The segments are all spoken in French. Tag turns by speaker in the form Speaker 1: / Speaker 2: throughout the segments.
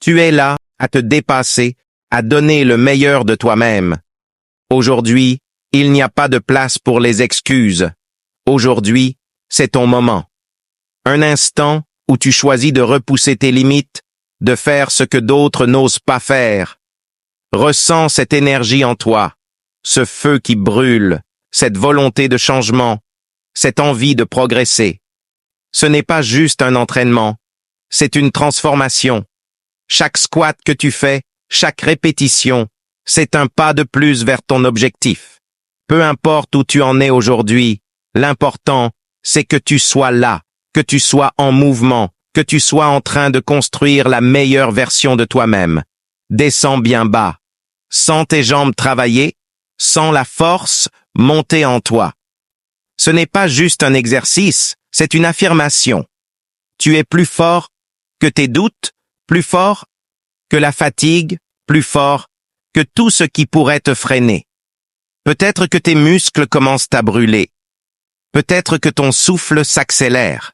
Speaker 1: Tu es là, à te dépasser, à donner le meilleur de toi-même. Aujourd'hui, il n'y a pas de place pour les excuses. Aujourd'hui, c'est ton moment. Un instant où tu choisis de repousser tes limites, de faire ce que d'autres n'osent pas faire. Ressens cette énergie en toi, ce feu qui brûle, cette volonté de changement, cette envie de progresser. Ce n'est pas juste un entraînement, c'est une transformation. Chaque squat que tu fais, chaque répétition, c'est un pas de plus vers ton objectif. Peu importe où tu en es aujourd'hui, l'important, c'est que tu sois là, que tu sois en mouvement, que tu sois en train de construire la meilleure version de toi-même. Descends bien bas. Sens tes jambes travailler, sens la force monter en toi. Ce n'est pas juste un exercice, c'est une affirmation. Tu es plus fort que tes doutes, plus fort que la fatigue, plus fort que tout ce qui pourrait te freiner. Peut-être que tes muscles commencent à brûler. Peut-être que ton souffle s'accélère.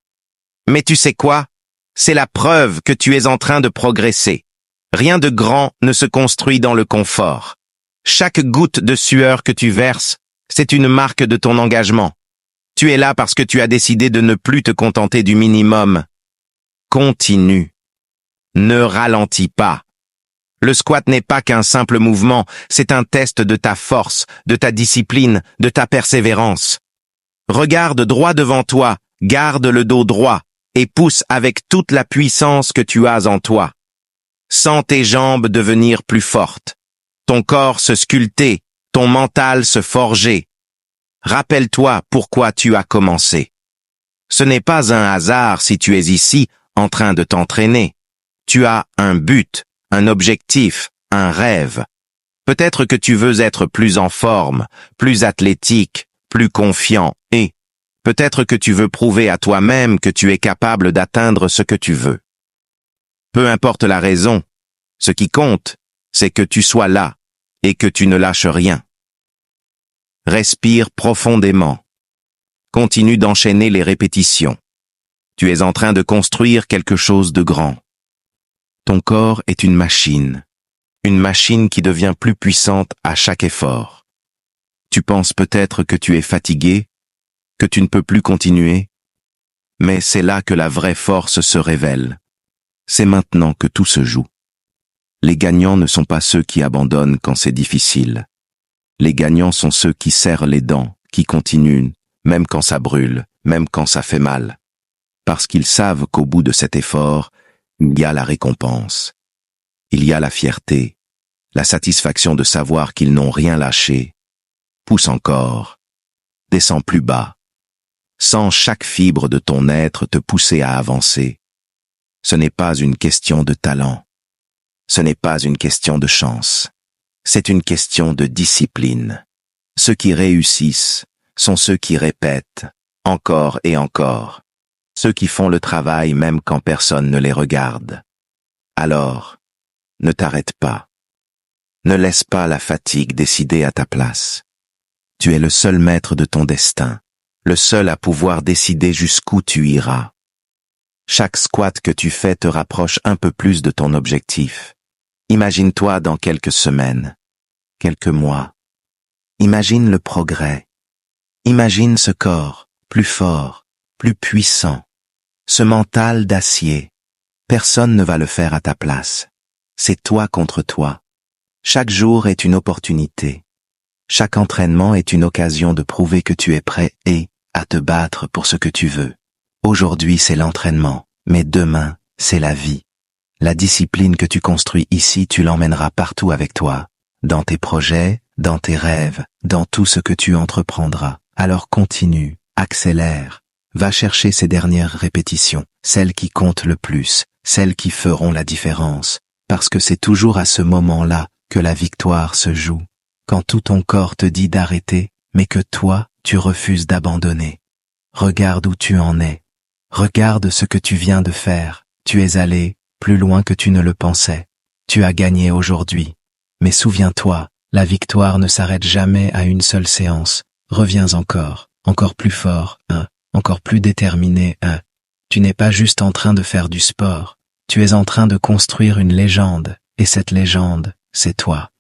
Speaker 1: Mais tu sais quoi? C'est la preuve que tu es en train de progresser. Rien de grand ne se construit dans le confort. Chaque goutte de sueur que tu verses, c'est une marque de ton engagement. Tu es là parce que tu as décidé de ne plus te contenter du minimum. Continue. Ne ralentis pas. Le squat n'est pas qu'un simple mouvement, c'est un test de ta force, de ta discipline, de ta persévérance. Regarde droit devant toi, garde le dos droit et pousse avec toute la puissance que tu as en toi. Sens tes jambes devenir plus fortes, ton corps se sculpter, ton mental se forger. Rappelle-toi pourquoi tu as commencé. Ce n'est pas un hasard si tu es ici en train de t'entraîner. Tu as un but, un objectif, un rêve. Peut-être que tu veux être plus en forme, plus athlétique, plus confiant et peut-être que tu veux prouver à toi-même que tu es capable d'atteindre ce que tu veux. Peu importe la raison, ce qui compte, c'est que tu sois là et que tu ne lâches rien. Respire profondément. Continue d'enchaîner les répétitions. Tu es en train de construire quelque chose de grand. Ton corps est une machine qui devient plus puissante à chaque effort. Tu penses peut-être que tu es fatigué, que tu ne peux plus continuer, mais c'est là que la vraie force se révèle. C'est maintenant que tout se joue. Les gagnants ne sont pas ceux qui abandonnent quand c'est difficile. Les gagnants sont ceux qui serrent les dents, qui continuent, même quand ça brûle, même quand ça fait mal. Parce qu'ils savent qu'au bout de cet effort, il y a la récompense. Il y a la fierté, la satisfaction de savoir qu'ils n'ont rien lâché. Pousse encore, descends plus bas. Sens chaque fibre de ton être te pousser à avancer. Ce n'est pas une question de talent. Ce n'est pas une question de chance. C'est une question de discipline. Ceux qui réussissent sont ceux qui répètent, encore et encore. Ceux qui font le travail même quand personne ne les regarde. Alors, ne t'arrête pas. Ne laisse pas la fatigue décider à ta place. Tu es le seul maître de ton destin, le seul à pouvoir décider jusqu'où tu iras. Chaque squat que tu fais te rapproche un peu plus de ton objectif. Imagine-toi dans quelques semaines, quelques mois. Imagine le progrès. Imagine ce corps, plus fort, plus puissant. Ce mental d'acier. Personne ne va le faire à ta place. C'est toi contre toi. Chaque jour est une opportunité. Chaque entraînement est une occasion de prouver que tu es prêt et à te battre pour ce que tu veux. Aujourd'hui, c'est l'entraînement, mais demain, c'est la vie. La discipline que tu construis ici, tu l'emmèneras partout avec toi, dans tes projets, dans tes rêves, dans tout ce que tu entreprendras. Alors continue, accélère, va chercher ces dernières répétitions, celles qui comptent le plus, celles qui feront la différence, parce que c'est toujours à ce moment-là que la victoire se joue, quand tout ton corps te dit d'arrêter, mais que toi, tu refuses d'abandonner. Regarde où tu en es. Regarde ce que tu viens de faire. Tu es allé plus loin que tu ne le pensais. Tu as gagné aujourd'hui. Mais souviens-toi, la victoire ne s'arrête jamais à une seule séance. Reviens encore, encore plus fort, encore plus déterminé. Tu n'es pas juste en train de faire du sport.
Speaker 2: Tu es en train de construire une légende, et cette légende, c'est toi.